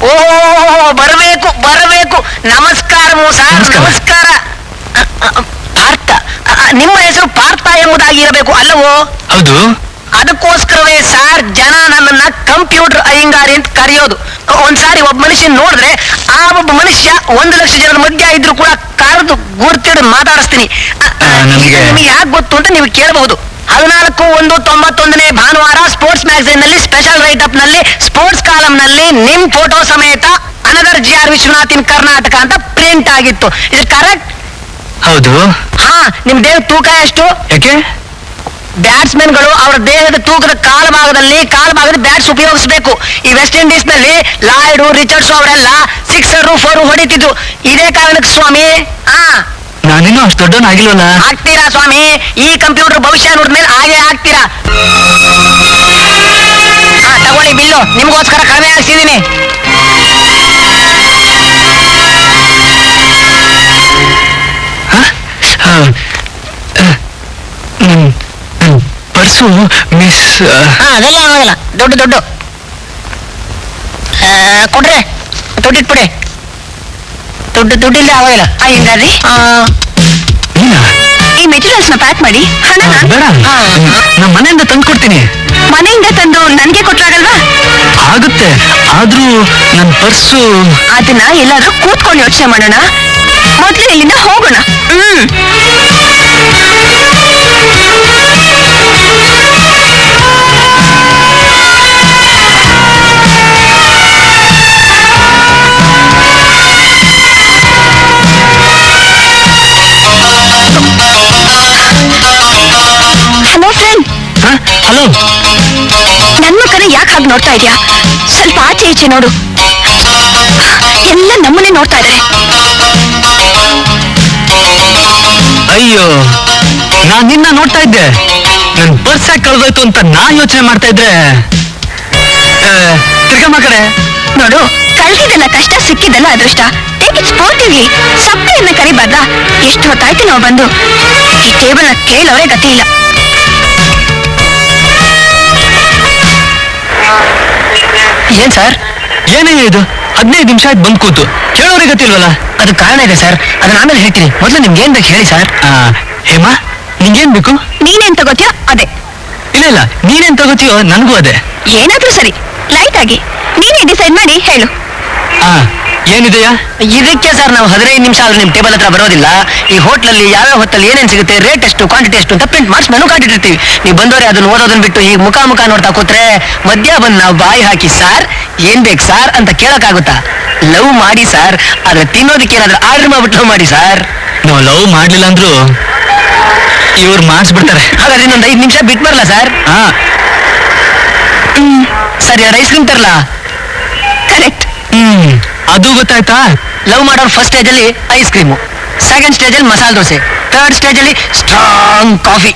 ಓ ಬರಬೇಕು ಬರಬೇಕು. ನಮಸ್ಕಾರ ಸರ್, ನಮಸ್ಕಾರ. ಪಾರ್ಥ, ನಿಮ್ಮ ಹೆಸರು ಪಾರ್ಥ ಎಂಬುದಾಗಿರಬೇಕು ಅಲ್ಲವೋ? ಹೌದು. ಅದಕ್ಕೋಸ್ಕರವೇ ಸರ್ ಜನ ನನ್ನನ್ನ ಕಂಪ್ಯೂಟರ್ ಅಯ್ಯಂಗಾರಿ ಅಂತ ಕರೆಯೋದು. ಒಂದ್ಸಾರಿ ಒಬ್ಬ ಮನುಷ್ಯ ನೋಡಿದ್ರೆ ಆ ಒಬ್ಬ ಮನುಷ್ಯ 1,00,000 ಜನರ ಮಧ್ಯ ಇದ್ರು ಕೂಡ ಕರೆದು ಗುರ್ತಿಡ್ ಮಾತಾಡಿಸ್ತೀನಿ. ನಿಮಗೆ ಯಾಕೆ ಗೊತ್ತು ಅಂತ ನೀವು ಕೇಳಬಹುದು. 14/1/91 ಭಾನುವಾರ ಸ್ಪೋರ್ಟ್ಸ್ ಮ್ಯಾಗಝೈನ್ ನಲ್ಲಿ ಸ್ಪೆಷಲ್ ರೈಟ್ ಅಪ್ ನಲ್ಲಿ ಸ್ಪೋರ್ಟ್ಸ್ ಕಾಲಮ್ ನಲ್ಲಿ ನಿಮ್ ಫೋಟೋ ಸಮೇತ ಅನದರ್ GR ವಿಶ್ವನಾಥ್ ಇನ್ ಕರ್ನಾಟಕ ಅಂತ ಪ್ರಿಂಟ್ ಆಗಿತ್ತು. ಇದು ಕರೆಕ್ಟ್? ಹೌದು. ಹಾ, ನಿಮ್ ದೇಹ ತೂಕ ಎಷ್ಟು? ಯಾಕೆ? ಬ್ಯಾಟ್ಸ್ಮನ್ಗಳು ಅವರ ದೇಹದ ತೂಕದ ಕಾಲಭಾಗದ ಬ್ಯಾಟ್ಸ್ ಉಪಯೋಗಿಸಬೇಕು. ಈ ವೆಸ್ಟ್ ಇಂಡೀಸ್ ನಲ್ಲಿ ಲಾಯ್ಡು, ರಿಚರ್ಡ್ಸ್ ಅವರೆಲ್ಲ 6 4 ಹೊಡಿತಿದ್ರು. ಇದೇ ಕಾರಣಕ್ಕೆ ಸ್ವಾಮಿ. ನಾನಿನ್ನೂ ಅಷ್ಟು ದೊಡ್ಡವನಾಗಿಲ್ವಲ್ಲ. ಆಗ್ತೀರಾ ಸ್ವಾಮಿ, ಈ ಕಂಪ್ಯೂಟರ್ ಭವಿಷ್ಯ ನೋಡಿದ್ಮೇಲೆ ಹಾಗೆ ಆಗ್ತೀರಾ. ತಗೊಳ್ಳಿ ಬಿಲ್ಲು, ನಿಮ್ಗೋಸ್ಕರ ಕಡಿಮೆ ಹಾಕ್ಸಿದೀನಿ. Purse miss. ಅದೆಲ್ಲ ಆಗೋದಿಲ್ಲ. ದುಡ್ಡು ಕೊಡ್ರೆ, ದುಡ್ಡಿಟ್ಬಿಡಿ. ದುಡ್ಡಿಲ್ಲ ಆಗೋದಿಲ್ಲ. ಹಿಂಗಾರಿ ಈ ಮೆಟೀರಿಯಲ್ಸ್ ನ ಪ್ಯಾಕ್ ಮಾಡಿ ಹಣ ಬೇಡ, ನಮ್ಮ ಮನೆಯಿಂದ ತಂದು ಕೊಡ್ತೀನಿ. ಮನೆಯಿಂದ ತಂದು ನನ್ಗೆ ಕೊಟ್ರಾಗಲ್ವಾ? ಆಗುತ್ತೆ, ಆದ್ರೂ ನನ್ನ ಪರ್ಸು. ಅದನ್ನ ಎಲ್ಲಾದ್ರೂ ಕೂತ್ಕೊಂಡು ಯೋಚನೆ ಮಾಡೋಣ. ಮೊದ್ಲು ಇಲ್ಲಿಂದ ಹೋಗೋಣ. Hello friend. ಹಲೋ. ನನ್ನ ಮುಖನ ಯಾಕೆ ಹಾಗೆ ನೋಡ್ತಾ ಇದೀಯಾ? ಸ್ವಲ್ಪ ಆಚೆ ಈಚೆ ನೋಡು. ಎಲ್ಲ ನಮ್ಮನ್ನೇ ನೋಡ್ತಾ ಇದ್ದಾರೆ. ಅಯ್ಯೋ, ನಾನ್ ನಿನ್ನ ನೋಡ್ತಾ ಇದ್ದೆ. ನನ್ ಪರ್ಸ್ ಯಾಕೆ ಕಳೆದೋಯ್ತು ಅಂತ ನಾನ್ ಯೋಚನೆ ಮಾಡ್ತಾ ಇದ್ರೆ ತಿರ್ಗಮ್ಮ ಕಡೆ ನೋಡು, ಕಳ್ದಿದ್ದೆಲ್ಲ ಕಷ್ಟ, ಸಿಕ್ಕಿದ್ದೆಲ್ಲ ಅದೃಷ್ಟ. Take it sportively. ಸಪ್ಪೆಯನ್ನ ಕರಿಬಾರ್ದಾ? ಎಷ್ಟು ಹೊತ್ತಾಯ್ತು ನಾವು ಬಂದು. ಈ ಟೇಬಲ್ ನ ಕೇಳೋರೆ ಗತಿ ಇಲ್ಲ. ಏನ್ ಸರ್? ಏನೇ ಇದು? 15 ನಿಮಿಷ ಆಯ್ತು ಬಂದ್ ಕೂತು, ಕೇಳೋರಿಗೆ ಗೊತ್ತಿಲ್ವಲ್ಲ. ಅದು ಕಾರಣ ಇದೆ ಸರ್, ಅದನ್ನ ಆಮೇಲೆ ಹೇಳ್ತೀನಿ. ಮೊದಲು ನಿಮ್ಗೆ ಏನ್ ಬೇಕು ಹೇಳಿ ಸರ್. ಹೇಮಾ, ನಿಂಗೇನ್ ಬೇಕು? ನೀನೇನ್ ತಗೋತೀಯೋ ಅದೇ. ಇಲ್ಲ, ನೀನೇನ್ ತಗೋತೀಯೋ ನನ್ಗೂ ಅದೇ. ಏನಾದ್ರೂ ಸರಿ, ಲೈಟ್ ಆಗಿ ನೀನೇ ಡಿಸೈಡ್ ಮಾಡಿ ಹೇಳು. ಏನಿದೆಯಾ? ಇದಕ್ಕೆ ಸರ್ ನಾವು 15 ನಿಮಿಷ ಆದ್ರೂ ನಿಮ್ ಟೇಬಲ್ ಹತ್ರ ಬರೋದಿಲ್ಲ. ಈ ಹೋಟ್ಲಲ್ಲಿ ಯಾವ್ಯಾವ ಹೊತ್ತಲ್ಲಿ ಏನೇನ್ ಸಿಗುತ್ತೆ, ರೇಟ್ ಎಷ್ಟು, ಕ್ವಾಂಟಿಟಿ ಎಷ್ಟು ಅಂತ ಪ್ರಿಂಟ್ ಮಾಡಿಸಿ ಮೆನು ಕಾಟಿಟ್ಟಿರ್ತೀವಿ. ನೀವು ಬಂದವರೇ ಅದನ್ನ ಓದೋದನ್ನ ಬಿಟ್ಟು ಈಗ ಮುಖ ನೋಡ್ತಾ ಕೂತ್ರೆ ಮಧ್ಯ ಬಂದು ನಾವು ಬಾಯಿ ಹಾಕಿ ಸಾರ್ ಏನ್ ಬೇಕು ಸಾರ್ ಅಂತ ಕೇಳಕ್ಕಾಗುತ್ತಾ? ಲವ್ ಮಾಡಿ ಸಾರ್, ಆದ್ರೆ ತಿನ್ನೋದಕ್ಕೆ ಏನಾದ್ರೂ ಆರ್ಡರ್ ಮಾಡ್ಬಿಟ್ಟು ಲವ್ ಮಾಡಿ ಸಾರ್. ನಾವು ಲವ್ ಮಾಡ್ಲಿಲ್ಲ ಅಂದ್ರು ಇವ್ರು ಮಾಡಿಸ್ಬಿಡ್ತಾರೆ. ಹಾಗಾದ್ರೆ ಇನ್ನೊಂದು 5 ನಿಮಿಷ ಬಿಟ್ಟು ಬರಲ್ಲ ಸರ್? ಸರಿ, 2 ಐಸ್ ಕ್ರೀಮ್ ತರಲ್ಲ? ಕರೆಕ್ಟ್. ಅದು ಗೊತ್ತಾಯ್ತಾ? ಲವ್ ಮಾಡೋರು ಫಸ್ಟ್ ಸ್ಟೇಜ್ ಅಲ್ಲಿ ಐಸ್ ಕ್ರೀಮು, ಸೆಕೆಂಡ್ ಸ್ಟೇಜ್ ಅಲ್ಲಿ ಮಸಾಲೆ ದೋಸೆ, ಥರ್ಡ್ ಸ್ಟೇಜ್ ಅಲ್ಲಿ ಸ್ಟ್ರಾಂಗ್ ಕಾಫಿ.